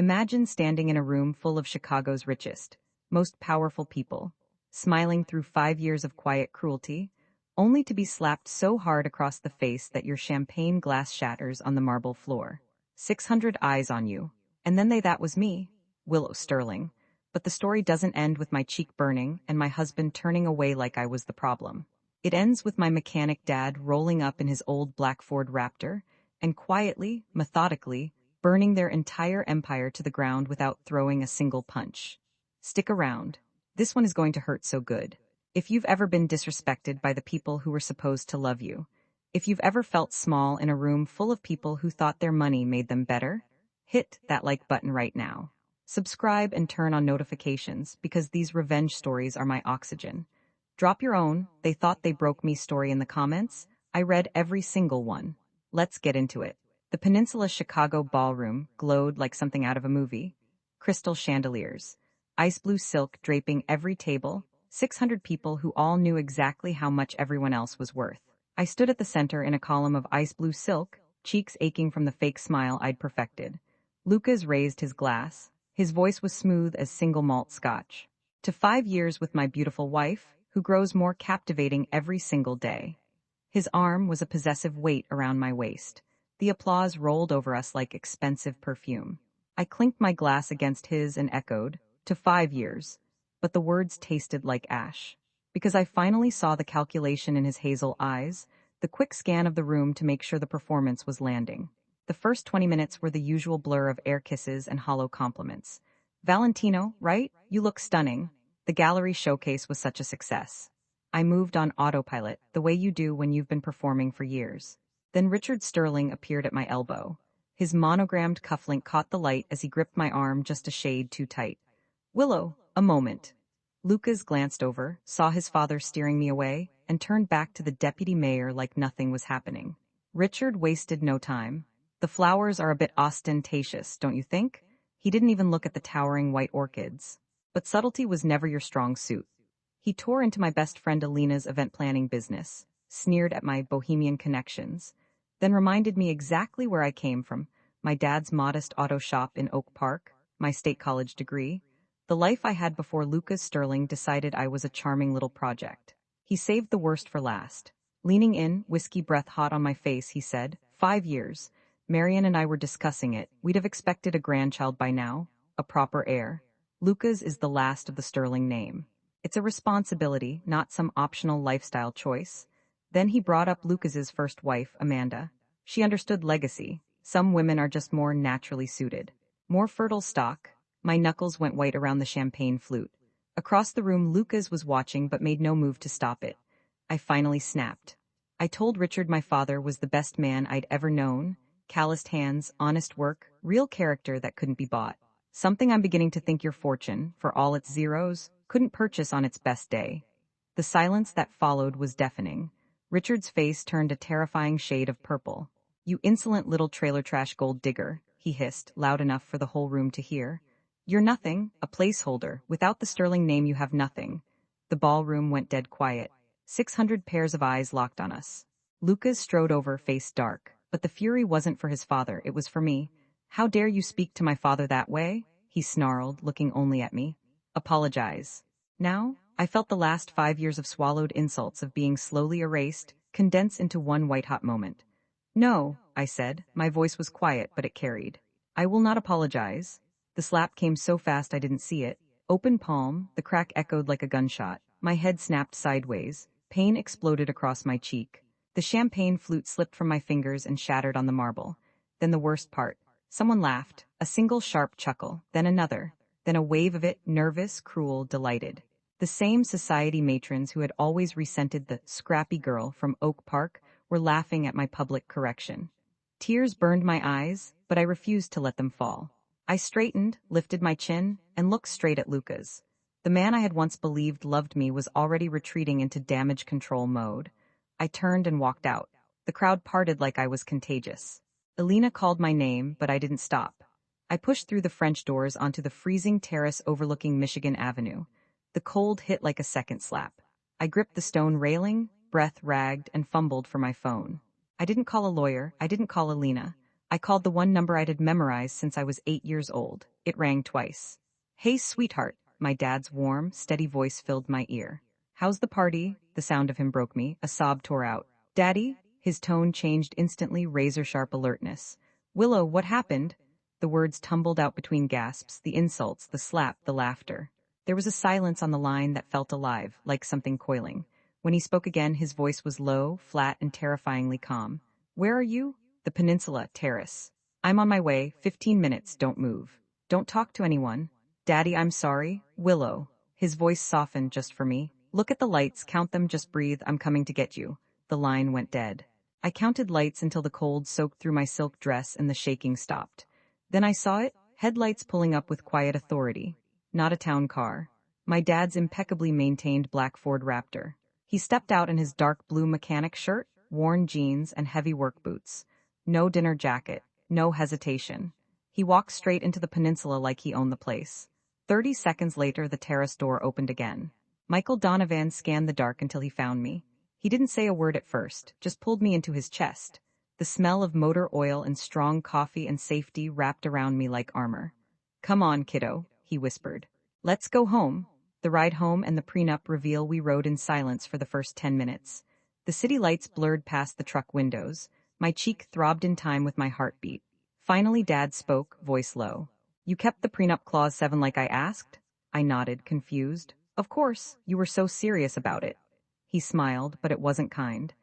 Imagine standing in a room full of Chicago's richest, most powerful people, smiling through 5 years of quiet cruelty, only to be slapped so hard across the face that your champagne glass shatters on the marble floor. 600 eyes on you. And then that was me, Willow Sterling. But the story doesn't end with my cheek burning and my husband turning away like I was the problem. It ends with my mechanic dad rolling up in his old black Ford Raptor and quietly, methodically, burning their entire empire to the ground without throwing a single punch. Stick around. This one is going to hurt so good. If you've ever been disrespected by the people who were supposed to love you, if you've ever felt small in a room full of people who thought their money made them better, hit that like button right now. Subscribe and turn on notifications because these revenge stories are my oxygen. Drop your own "they thought they broke me" story in the comments. I read every single one. Let's get into it. The Peninsula Chicago ballroom glowed like something out of a movie. Crystal chandeliers, ice blue silk draping every table, 600 people who all knew exactly how much everyone else was worth. I stood at the center in a column of ice blue silk, cheeks aching from the fake smile I'd perfected. Lucas raised his glass. His voice was smooth as single malt scotch. To 5 years with my beautiful wife, who grows more captivating every single day. His arm was a possessive weight around my waist. The applause rolled over us like expensive perfume. I clinked my glass against his and echoed, "To 5 years." But the words tasted like ash. Because I finally saw the calculation in his hazel eyes, the quick scan of the room to make sure the performance was landing. The first 20 minutes were the usual blur of air kisses and hollow compliments. "Valentino, right? You look stunning." The gallery showcase was such a success. I moved on autopilot, the way you do when you've been performing for years. Then Richard Sterling appeared at my elbow. His monogrammed cufflink caught the light as he gripped my arm just a shade too tight. "Willow, a moment." Lucas glanced over, saw his father steering me away, and turned back to the deputy mayor like nothing was happening. Richard wasted no time. "The flowers are a bit ostentatious, don't you think?" He didn't even look at the towering white orchids. But subtlety was never your strong suit. He tore into my best friend Alina's event planning business, sneered at my bohemian connections, then reminded me exactly where I came from: my dad's modest auto shop in Oak Park, my state college degree, the life I had before Lucas Sterling decided I was a charming little project. He saved the worst for last. Leaning in, whiskey breath hot on my face, he said, 5 years. Marion and I were discussing it. We'd have expected a grandchild by now, a proper heir. Lucas is the last of the Sterling name. It's a responsibility, not some optional lifestyle choice. Then he brought up Lucas's first wife, Amanda. She understood legacy. Some women are just more naturally suited. More fertile stock. My knuckles went white around the champagne flute. Across the room, Lucas was watching but made no move to stop it. I finally snapped. I told Richard my father was the best man I'd ever known. Calloused hands, honest work, real character that couldn't be bought. Something I'm beginning to think your fortune, for all its zeros, couldn't purchase on its best day. The silence that followed was deafening. Richard's face turned a terrifying shade of purple. "You insolent little trailer trash gold digger," he hissed, loud enough for the whole room to hear. "You're nothing, a placeholder. Without the Sterling name you have nothing." The ballroom went dead quiet. 600 pairs of eyes locked on us. Lucas strode over, face dark. But the fury wasn't for his father, it was for me. "How dare you speak to my father that way?" he snarled, looking only at me. "Apologize." Now, I felt the last 5 years of swallowed insults of being slowly erased, condensed into one white-hot moment. "No," I said. My voice was quiet, but it carried. "I will not apologize." The slap came so fast I didn't see it. Open palm, the crack echoed like a gunshot. My head snapped sideways. Pain exploded across my cheek. The champagne flute slipped from my fingers and shattered on the marble. Then the worst part. Someone laughed, a single sharp chuckle, then another, then a wave of it, nervous, cruel, delighted. The same society matrons who had always resented the scrappy girl from Oak Park were laughing at my public correction. Tears burned my eyes, but I refused to let them fall. I straightened, lifted my chin, and looked straight at Lucas. The man I had once believed loved me was already retreating into damage control mode. I turned and walked out. The crowd parted like I was contagious. Alina called my name, but I didn't stop. I pushed through the French doors onto the freezing terrace overlooking Michigan Avenue. The cold hit like a second slap. I gripped the stone railing, breath ragged, and fumbled for my phone. I didn't call a lawyer, I didn't call Alina. I called the one number I'd memorized since I was 8 years old. It rang twice. Hey, sweetheart, my dad's warm, steady voice filled my ear. How's the party? The sound of him broke me. A sob tore out. Daddy? His tone changed instantly, razor-sharp alertness. Willow, what happened? The words tumbled out between gasps, the insults, the slap, the laughter. There was a silence on the line that felt alive, like something coiling. When he spoke again, his voice was low, flat, and terrifyingly calm. Where are you? The Peninsula, Terrace. I'm on my way, 15 minutes, don't move. Don't talk to anyone. Daddy, I'm sorry. Willow. His voice softened just for me. Look at the lights, count them, just breathe, I'm coming to get you. The line went dead. I counted lights until the cold soaked through my silk dress and the shaking stopped. Then I saw it, headlights pulling up with quiet authority. Not a town car. My dad's impeccably maintained black Ford Raptor. He stepped out in his dark blue mechanic shirt, worn jeans, and heavy work boots. No dinner jacket, no hesitation. He walked straight into the Peninsula like he owned the place. 30 seconds later, the terrace door opened again. Michael Donovan scanned the dark until he found me. He didn't say a word at first, just pulled me into his chest. The smell of motor oil and strong coffee and safety wrapped around me like armor. Come on, kiddo, he whispered. Let's go home. The ride home and the prenup reveal we rode in silence for the first 10 minutes. The city lights blurred past the truck windows. My cheek throbbed in time with my heartbeat. Finally, Dad spoke, voice low. You kept the prenup clause 7 like I asked? I nodded, confused. Of course, you were so serious about it. He smiled, but it wasn't kind.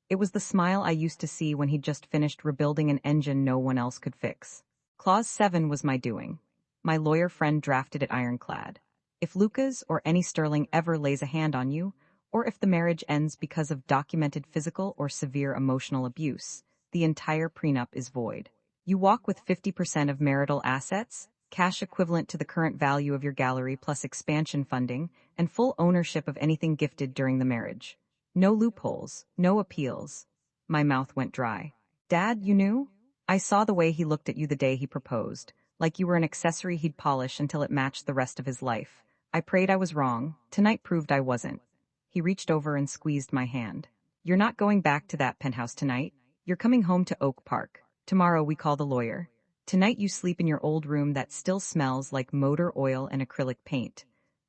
It was the smile I used to see when he'd just finished rebuilding an engine no one else could fix. Clause 7 was my doing. My lawyer friend drafted it ironclad. If Lucas or any Sterling ever lays a hand on you, or if the marriage ends because of documented physical or severe emotional abuse, the entire prenup is void. You walk with 50% of marital assets, cash equivalent to the current value of your gallery plus expansion funding, and full ownership of anything gifted during the marriage. No loopholes, no appeals. My mouth went dry. Dad, you knew? I saw the way he looked at you the day he proposed, like you were an accessory he'd polish until it matched the rest of his life. I prayed I was wrong. Tonight proved I wasn't. He reached over and squeezed my hand. You're not going back to that penthouse tonight. You're coming home to Oak Park. Tomorrow we call the lawyer. Tonight you sleep in your old room that still smells like motor oil and acrylic paint.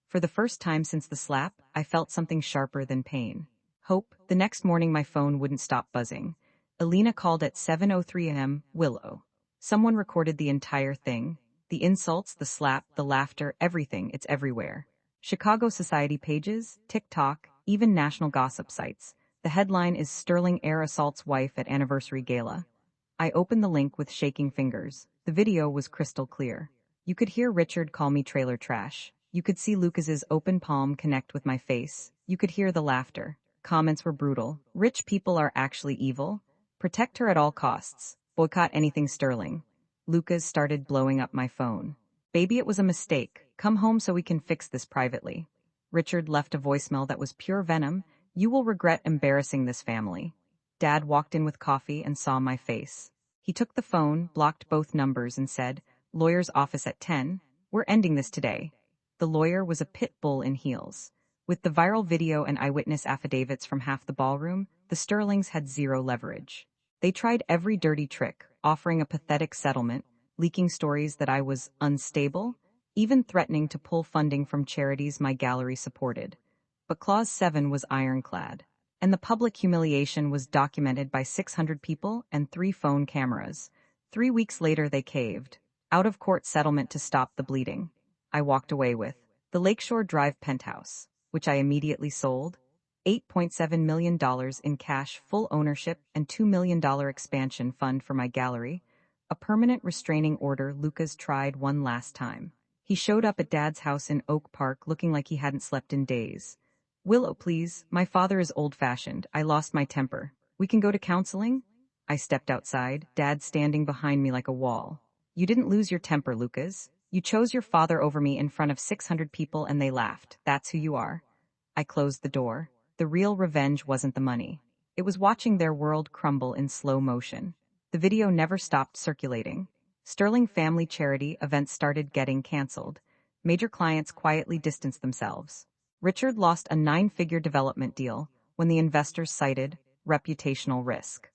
For the first time since the slap, I felt something sharper than pain. Hope. The next morning my phone wouldn't stop buzzing. Alina called at 7:03 a.m. Willow. Someone recorded the entire thing. The insults, the slap, the laughter, everything, it's everywhere. Chicago society pages, TikTok, even national gossip sites. The headline is Sterling heir assaults wife at anniversary gala. I opened the link with shaking fingers. The video was crystal clear. You could hear Richard call me trailer trash. You could see Lucas's open palm connect with my face. You could hear the laughter. Comments were brutal. Rich people are actually evil. Protect her at all costs. Boycott anything Sterling. Lucas started blowing up my phone. Baby, it was a mistake. Come home so we can fix this privately. Richard left a voicemail that was pure venom. You will regret embarrassing this family. Dad walked in with coffee and saw my face. He took the phone, blocked both numbers, and said, Lawyer's office at 10. We're ending this today. The lawyer was a pit bull in heels. With the viral video and eyewitness affidavits from half the ballroom, the Sterlings had zero leverage. They tried every dirty trick, offering a pathetic settlement, leaking stories that I was unstable, even threatening to pull funding from charities my gallery supported. But Clause 7 was ironclad, and the public humiliation was documented by 600 people and 3 phone cameras. 3 weeks later they caved. Out-of-court settlement to stop the bleeding. I walked away with the Lakeshore Drive penthouse, which I immediately sold, $8.7 million in cash, full ownership, and $2 million expansion fund for my gallery, a permanent restraining order. Lucas tried one last time. He showed up at Dad's house in Oak Park looking like he hadn't slept in days. Willow, please, my father is old-fashioned. I lost my temper. We can go to counseling? I stepped outside, Dad standing behind me like a wall. You didn't lose your temper, Lucas. You chose your father over me in front of 600 people and they laughed. That's who you are. I closed the door. The real revenge wasn't the money. It was watching their world crumble in slow motion. The video never stopped circulating. Sterling family charity events started getting canceled. Major clients quietly distanced themselves. Richard lost a 9-figure development deal when the investors cited reputational risk.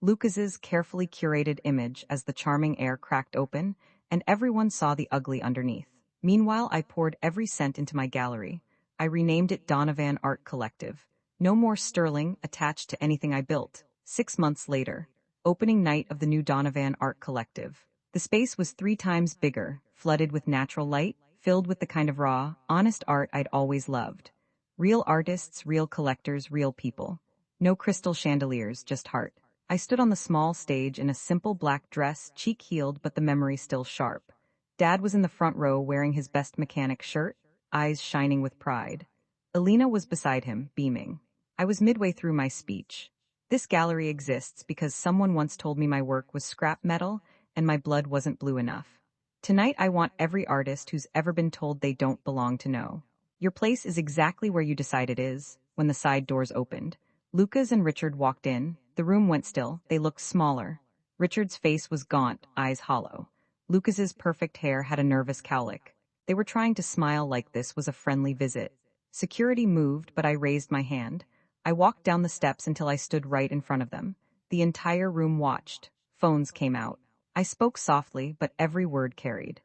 Lucas's carefully curated image as the charming air cracked open, and everyone saw the ugly underneath. Meanwhile, I poured every cent into my gallery. I renamed it Donovan Art Collective. No more sterling attached to anything I built. 6 months later, opening night of the new Donovan Art Collective. The space was 3 times bigger, flooded with natural light, filled with the kind of raw, honest art I'd always loved. Real artists, real collectors, real people. No crystal chandeliers, just heart. I stood on the small stage in a simple black dress, cheek-heeled but the memory still sharp. Dad was in the front row wearing his best mechanic shirt, eyes shining with pride. Alina was beside him, beaming. I was midway through my speech. This gallery exists because someone once told me my work was scrap metal and my blood wasn't blue enough. Tonight I want every artist who's ever been told they don't belong to know. Your place is exactly where you decide it is. When the side doors opened, Lucas and Richard walked in. The room went still. They looked smaller. Richard's face was gaunt, eyes hollow. Lucas's perfect hair had a nervous cowlick. They were trying to smile like this was a friendly visit. Security moved, but I raised my hand. I walked down the steps until I stood right in front of them. The entire room watched. Phones came out. I spoke softly, but every word carried.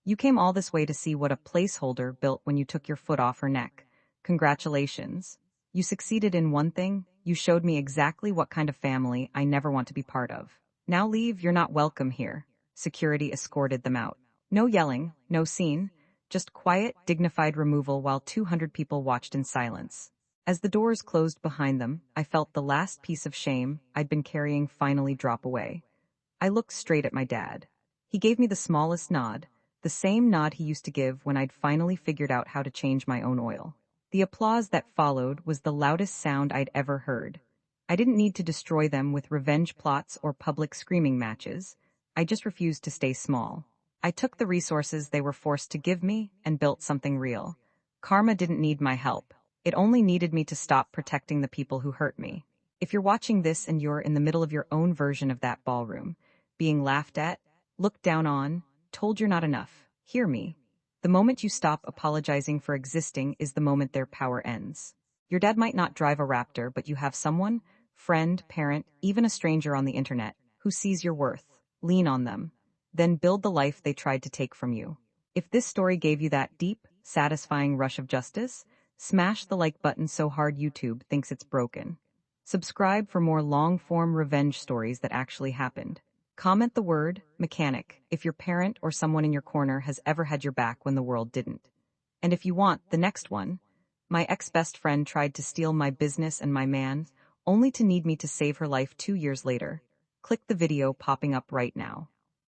You came all this way to see what a placeholder built when you took your foot off her neck. Congratulations. You succeeded in one thing. You showed me exactly what kind of family I never want to be part of. Now leave, you're not welcome here. Security escorted them out. No yelling, no scene, just quiet, dignified removal while 200 people watched in silence. As the doors closed behind them, I felt the last piece of shame I'd been carrying finally drop away. I looked straight at my dad. He gave me the smallest nod, the same nod he used to give when I'd finally figured out how to change my own oil. The applause that followed was the loudest sound I'd ever heard. I didn't need to destroy them with revenge plots or public screaming matches. I just refused to stay small. I took the resources they were forced to give me and built something real. Karma didn't need my help. It only needed me to stop protecting the people who hurt me. If you're watching this and you're in the middle of your own version of that ballroom, being laughed at, looked down on, told you're not enough, hear me. The moment you stop apologizing for existing is the moment their power ends. Your dad might not drive a Raptor, but you have someone, friend, parent, even a stranger on the internet, who sees your worth. Lean on them. Then build the life they tried to take from you. If this story gave you that deep, satisfying rush of justice, smash the like button so hard YouTube thinks it's broken. Subscribe for more long-form revenge stories that actually happened. Comment the word mechanic if your parent or someone in your corner has ever had your back when the world didn't. And if you want the next one, my ex-best friend tried to steal my business and my man, only to need me to save her life 2 years later. Click the video popping up right now.